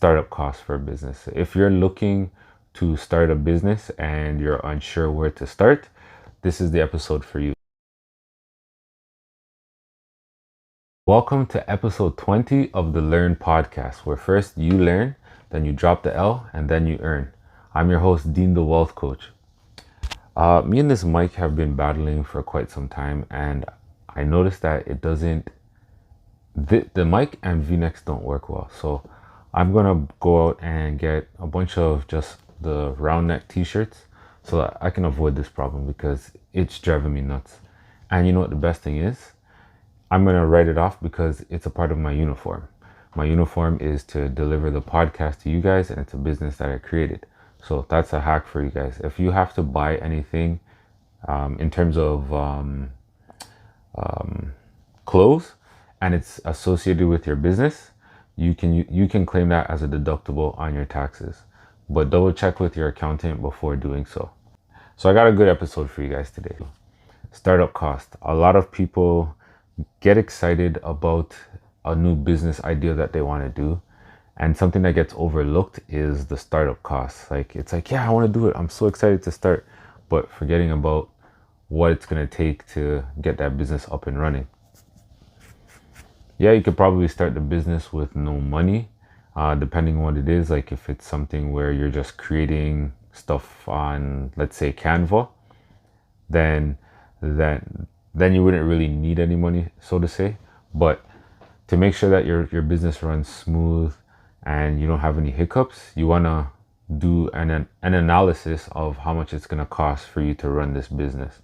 startup costs for a business. If you're looking to start a business and you're unsure where to start, this is the episode for you. Welcome to episode 20 of the Learn podcast, where first you learn, then you drop the L, and then you earn. I'm your host, Dean the Wealth Coach. Me and this mic have been battling for quite some time, and I noticed that it doesn't, the mic and V-necks don't work well. So I'm gonna go out and get a bunch of just the round neck t-shirts so that I can avoid this problem because it's driving me nuts. And you know what the best thing is? I'm going to write it off because it's a part of my uniform. My uniform is to deliver the podcast to you guys, and it's a business that I created. So that's a hack for you guys. If you have to buy anything in terms of clothes and it's associated with your business, you can claim that as a deductible on your taxes. But double check with your accountant before doing so. So I got a good episode for you guys today. Startup cost. A lot of people get excited about a new business idea that they want to do, and something that gets overlooked is the startup costs. Like, it's like, yeah, I want to do it, I'm so excited to start, but forgetting about what it's going to take to get that business up and running. Yeah, you could probably start the business with no money, depending on what it is. Like, if it's something where you're just creating stuff on, let's say, Canva, then you wouldn't really need any money, so to say. But to make sure that your business runs smooth and you don't have any hiccups, you want to do an analysis of how much it's going to cost for you to run this business.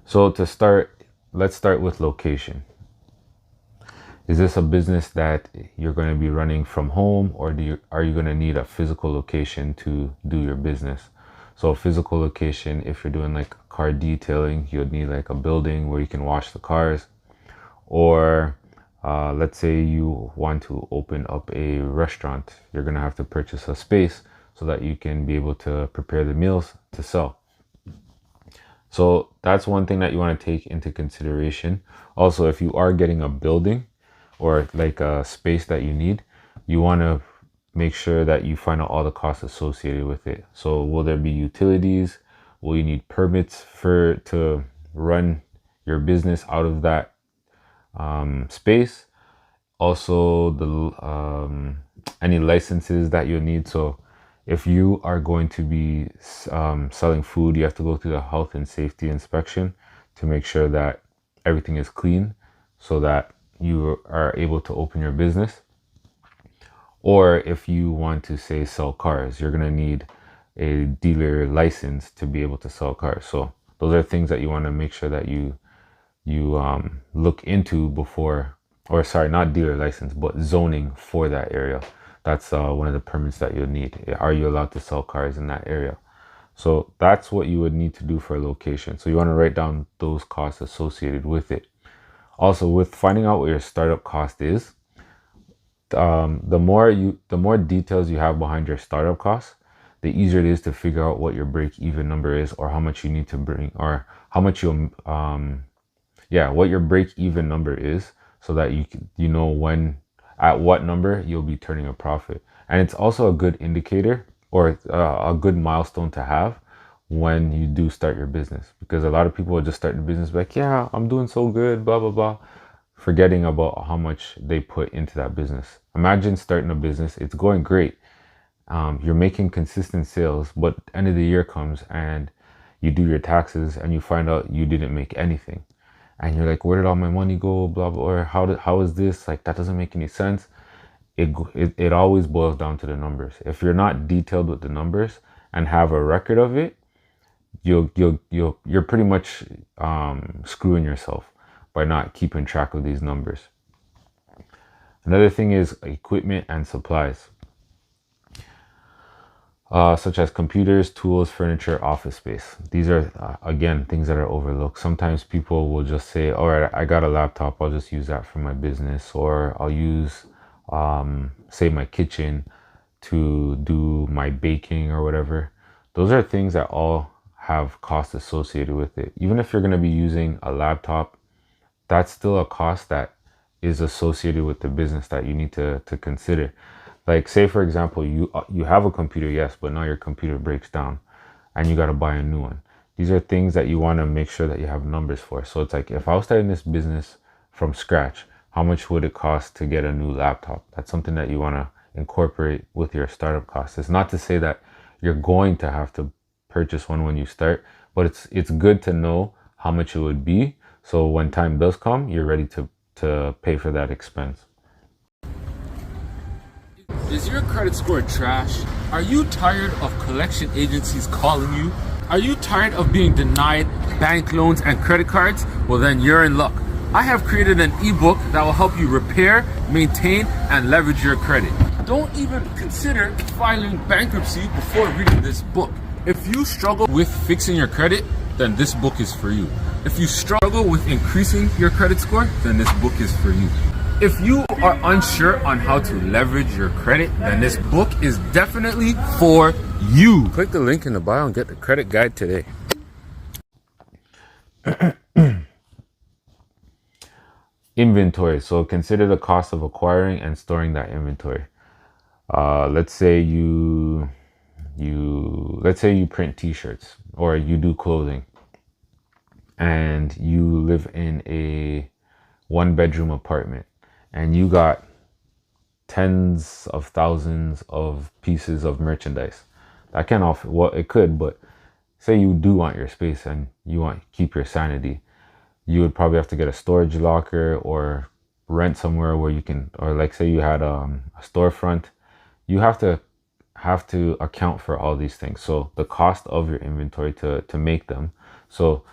So to start, let's start with location. Is this a business that you're going to be running from home, or are you going to need a physical location to do your business? So a physical location, if you're doing like car detailing, you would need like a building where you can wash the cars. Or let's say you want to open up a restaurant, you're going to have to purchase a space so that you can be able to prepare the meals to sell. So that's one thing that you want to take into consideration. Also, if you are getting a building or like a space that you need, you want to make sure that you find out all the costs associated with it. So will there be utilities? Will you need permits to run your business out of that space? Also, the any licenses that you'll need. So if you are going to be selling food, you have to go through the health and safety inspection to make sure that everything is clean so that you are able to open your business. Or if you want to, say, sell cars, you're going to need a dealer license to be able to sell cars. So those are things that you want to make sure that you look into before, or sorry, not dealer license, but zoning for that area. That's one of the permits that you'll need. Are you allowed to sell cars in that area? So that's what you would need to do for a location. So you want to write down those costs associated with it. Also, with finding out what your startup cost is, the more details you have behind your startup costs, the easier it is to figure out what your break even number is, or how much you need to bring, or how much what your break even number is, so that you know when, at what number you'll be turning a profit. And it's also a good indicator, or a good milestone to have when you do start your business, because a lot of people will just start the business like, yeah, I'm doing so good, blah blah blah, forgetting about how much they put into that business. Imagine starting a business, it's going great, you're making consistent sales, but end of the year comes and you do your taxes and you find out you didn't make anything, and you're like, where did all my money go, blah blah, or how is this, like, that doesn't make any sense. It always boils down to the numbers. If you're not detailed with the numbers and have a record of it, you're pretty much screwing yourself by not keeping track of these numbers. Another thing is equipment and supplies, such as computers, tools, furniture, office space. These are, again, things that are overlooked. Sometimes people will just say, all right, I got a laptop, I'll just use that for my business, or I'll use, say, my kitchen to do my baking or whatever. Those are things that all have costs associated with it. Even if you're going to be using a laptop, that's still a cost that is associated with the business that you need to consider. Like say for example, you have a computer, yes, but now your computer breaks down and you got to buy a new one. These are things that you want to make sure that you have numbers for. So it's like, if I was starting this business from scratch, how much would it cost to get a new laptop? That's something that you want to incorporate with your startup costs. It's not to say that you're going to have to purchase one when you start, but it's good to know how much it would be, so when time does come, you're ready to pay for that expense. Is your credit score trash? Are you tired of collection agencies calling you? Are you tired of being denied bank loans and credit cards? Well, then you're in luck. I have created an ebook that will help you repair, maintain, and leverage your credit. Don't even consider filing bankruptcy before reading this book. If you struggle with fixing your credit, then this book is for you. If you struggle with increasing your credit score, then this book is for you. If you are unsure on how to leverage your credit, then this book is definitely for you. Click the link in the bio and get the credit guide today. Inventory. So consider the cost of acquiring and storing that inventory. Let's say you print t-shirts, or you do clothing, and you live in a 1-bedroom apartment, and you got tens of thousands of pieces of merchandise. That can offer, well, it could, but say you do want your space and you want to keep your sanity, you would probably have to get a storage locker or rent somewhere where you can, or like say you had a storefront, you have to account for all these things. So the cost of your inventory to make them. So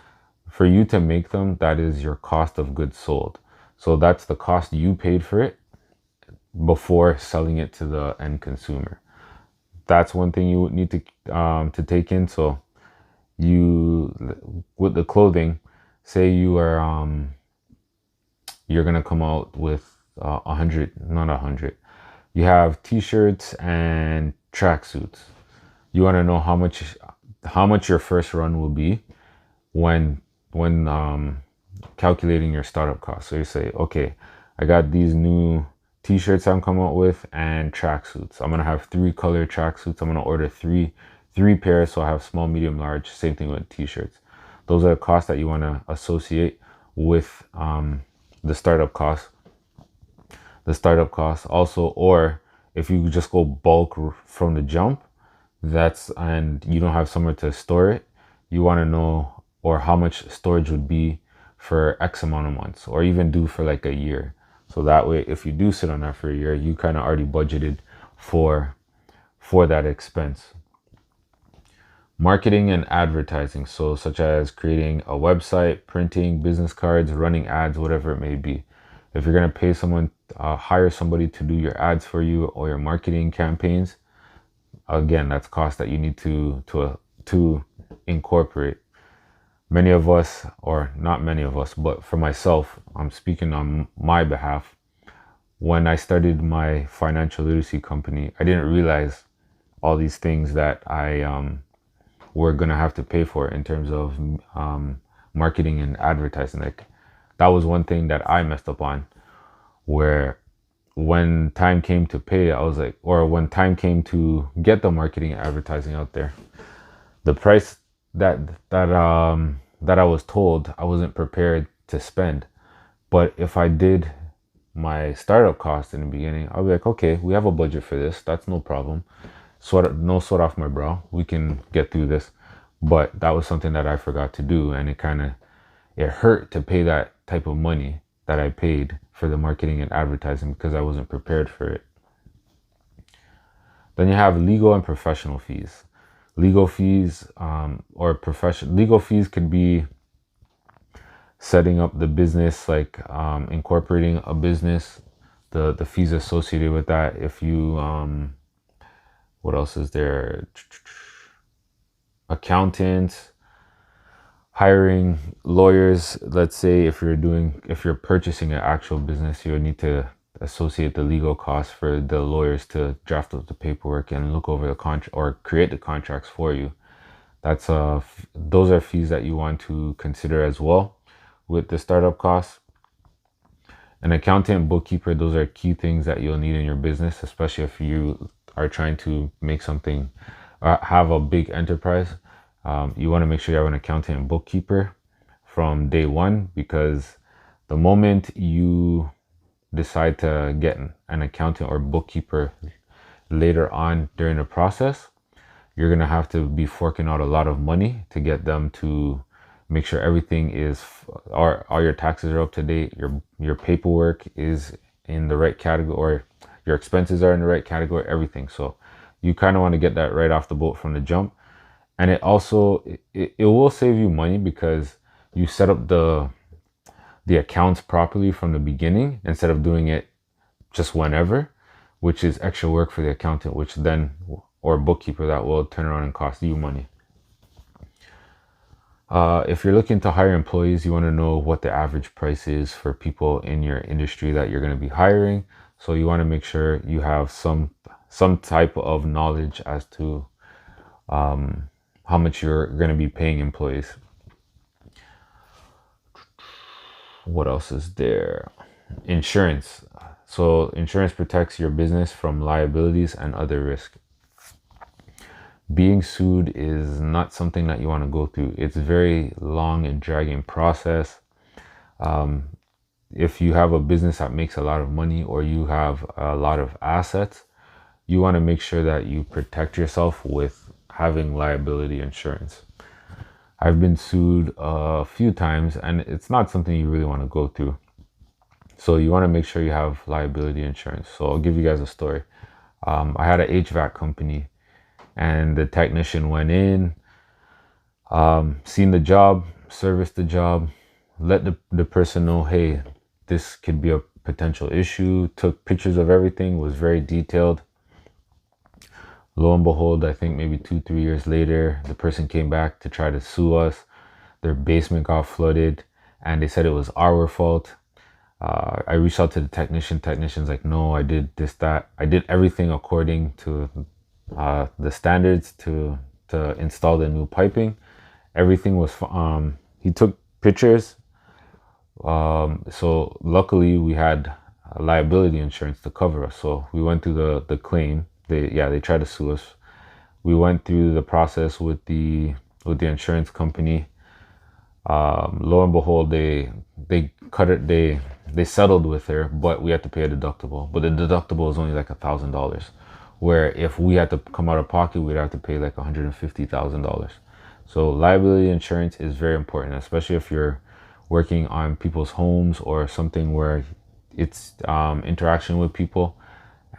for you to make them, that is your cost of goods sold. So that's the cost you paid for it before selling it to the end consumer. That's one thing you would need to take in. So you, with the clothing, say you're gonna come out with 100, not 100. You have t-shirts and tracksuits. You want to know how much your first run will be when calculating your startup costs. So you say, okay, I got these new t-shirts I'm coming out with and tracksuits. I'm gonna have 3 color tracksuits. I'm gonna order three pairs, so I have small, medium, large. Same thing with t-shirts. Those are the costs that you want to associate with the startup costs. The startup costs also, or if you just go bulk from the jump, and you don't have somewhere to store it, you want to know, or how much storage would be for X amount of months, or even do for like a year. So that way, if you do sit on that for a year, you kind of already budgeted for that expense. Marketing and advertising, so such as creating a website, printing business cards, running ads, whatever it may be. If you're going to pay someone, hire somebody to do your ads for you or your marketing campaigns, again, that's cost that you need to incorporate. Many of us, or not many of us, but for myself, I'm speaking on my behalf. When I started my financial literacy company, I didn't realize all these things that we're gonna have to pay for in terms of marketing and advertising. Like, that was one thing that I messed up on, where when time came to pay, I was like, or when time came to get the marketing and advertising out there, the price that I was told, I wasn't prepared to spend. But if I did my startup cost in the beginning, I'll be like, okay, we have a budget for this. That's no problem. No sweat off my brow. We can get through this. But that was something that I forgot to do, and it hurt to pay that type of money that I paid for the marketing and advertising because I wasn't prepared for it. Then you have legal and professional fees. Legal fees, legal fees could be setting up the business, like incorporating a business, the fees associated with that. If you what else is there? Accountants, hiring lawyers. Let's say if you're purchasing an actual business, you would need to associate the legal costs for the lawyers to draft up the paperwork and look over the contract or create the contracts for you. Those are fees that you want to consider as well with the startup costs. An accountant and bookkeeper, those are key things that you'll need in your business, especially if you are trying to make something, have a big enterprise. You want to make sure you have an accountant and bookkeeper from day one, because the moment you decide to get an accountant or bookkeeper later on during the process, you're going to have to be forking out a lot of money to get them to make sure everything is, all your taxes are up to date, your paperwork is in the right category, or your expenses are in the right category, everything. So you kind of want to get that right off the boat from the jump. And it also, it will save you money because you set up the accounts properly from the beginning instead of doing it just whenever, which is extra work for the accountant, which then, or bookkeeper, that will turn around and cost you money. If you're looking to hire employees, you want to know what the average price is for people in your industry that you're going to be hiring. So you want to make sure you have some type of knowledge as to how much you're going to be paying employees. What else is there? Insurance. So insurance protects your business from liabilities and other risks. Being sued is not something that you want to go through. It's a very long and dragging process. If you have a business that makes a lot of money or you have a lot of assets, you want to make sure that you protect yourself with having liability insurance. I've been sued a few times and it's not something you really want to go through. So you want to make sure you have liability insurance. So I'll give you guys a story. I had an HVAC company and the technician went in, seen the job, serviced the job, let the person know, hey, this could be a potential issue, took pictures of everything, was very detailed. Lo and behold, I think maybe 2-3 years later, the person came back to try to sue us. Their basement got flooded and they said it was our fault. I reached out to the technician. Technician's like, no, I did this, that. I did everything according to the standards to install the new piping. Everything was, he took pictures. So luckily we had liability insurance to cover us. So we went through the claim. They tried to sue us. We went through the process with the insurance company. Lo and behold, they cut it. They settled with her, but we had to pay a deductible. But the deductible was only like $1,000, where if we had to come out of pocket, we'd have to pay like $150,000. So liability insurance is very important, especially if you're working on people's homes or something where it's interaction with people.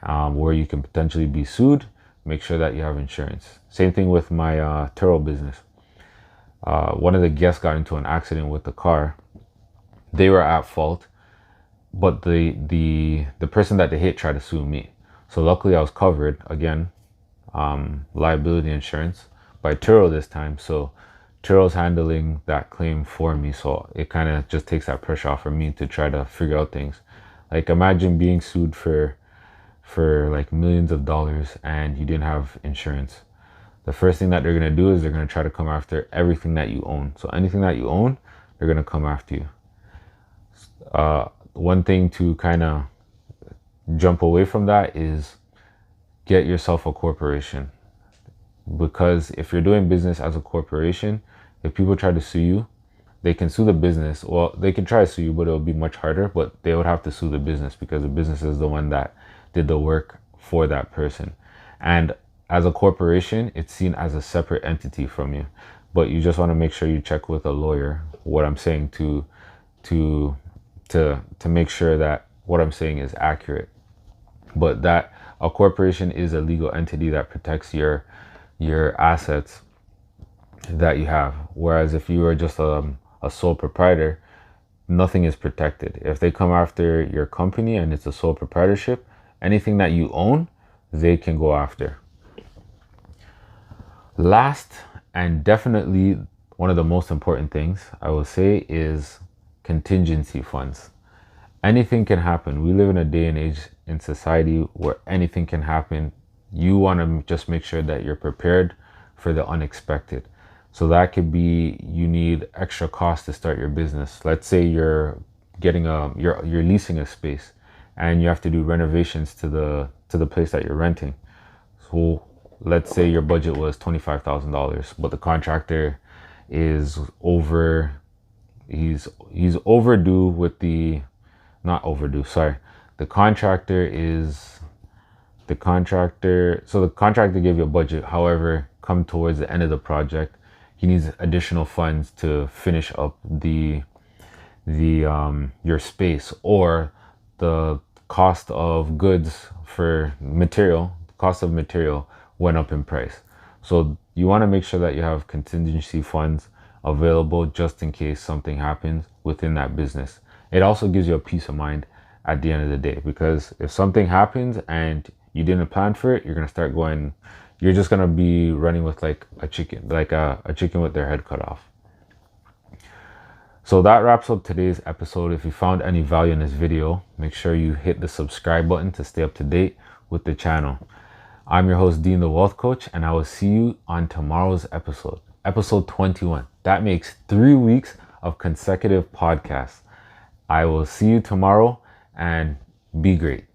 Where you can potentially be sued. Make sure that you have insurance. Same thing with my Turo business. One of the guests got into an accident with the car. They were at fault, but the person that they hit tried to sue me. So luckily I was covered, again, liability insurance by Turo this time. So Turo's handling that claim for me. So it kind of just takes that pressure off for me to try to figure out things. Like imagine being sued for like millions of dollars and you didn't have insurance. The first thing that they're going to do is they're going to try to come after everything that you own. So anything that you own, they're going to come after you. One thing to kind of jump away from that is get yourself a corporation, because if you're doing business as a corporation, if people try to sue you, they can sue the business. Well, they can try to sue you, but it'll be much harder, but they would have to sue the business because the business is the one that did the work for that person. And as a corporation, it's seen as a separate entity from you. But you just want to make sure you check with a lawyer what I'm saying to make sure that what I'm saying is accurate. But that a corporation is a legal entity that protects your assets that you have. Whereas if you are just a sole proprietor, nothing is protected. If they come after your company and it's a sole proprietorship, anything that you own, they can go after. Last and definitely one of the most important things I will say is contingency funds. Anything can happen. We live in a day and age in society where anything can happen. You want to just make sure that you're prepared for the unexpected. So that could be you need extra costs to start your business. Let's say you're getting you're leasing a space, and you have to do renovations to the place that you're renting. So let's say your budget was $25,000, but the contractor is he's overdue with the not overdue, sorry. The contractor gave you a budget. However, come towards the end of the project, he needs additional funds to finish up your space, or the cost of goods for material, cost of material went up in price. So you want to make sure that you have contingency funds available just in case something happens within that business. It also gives you a peace of mind at the end of the day, because if something happens and you didn't plan for it, you're just going to be running with like a chicken with their head cut off. So that wraps up today's episode. If you found any value in this video, make sure you hit the subscribe button to stay up to date with the channel. I'm your host, Dean the Wealth Coach, and I will see you on tomorrow's episode 21. That makes 3 weeks of consecutive podcasts. I will see you tomorrow, and be great.